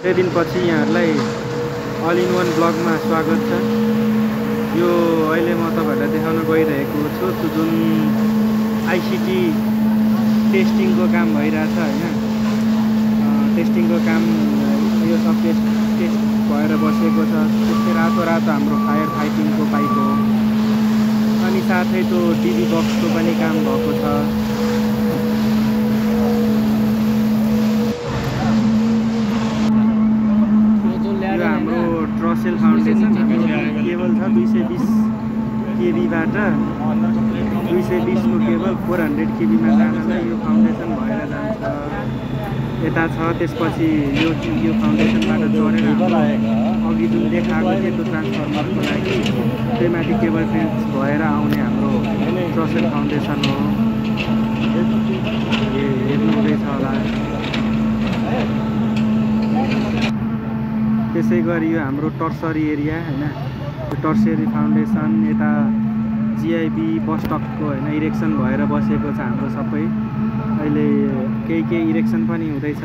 धेरै दिनपछि यहाँहरूलाई अल इन वान ब्लगमा स्वागत छ। यो अहिले म तपाईहरुलाई देखाउन गइरहेको छु जुन आईसीटी टेस्टिङको काम भइरहेछ हैन। टेस्टिङको काम यो सब टेस्ट भएर बसेको छ। त्यस्तै रातो हाम्रो फायर फाइटिङको पाइप हो। अनि साथै त्यो टिभी बक्सको पनि काम भएको छ। ट्रसेल फाउन्डेसन केबल छ 220 केबीबाट 220 को केबल 400 केबीमा जानलाई यो फाउन्डेसन भएर जान्छ। यता छ त्यसपछि यो फाउन्डेसनबाट चढेर अघि जुन देखाएको थियो त्यो ट्रान्सफर्मरको लागि त्यहीमाथि केबल ट्रेन्स भएर आउने हाम्रो ट्रसेल फाउन्डेसन हो। हेर्नुहुँदैछ होला। त्यसै गरी यो हाम्रो टर्सरी एरिया हैन। टर्सरी फाउन्डेसन यता जीआईबी बस स्टपको हैन इरेक्सन भएर बसेको छ हाम्रो सबै। अहिले केही इरेक्सन पनि हुँदैछ।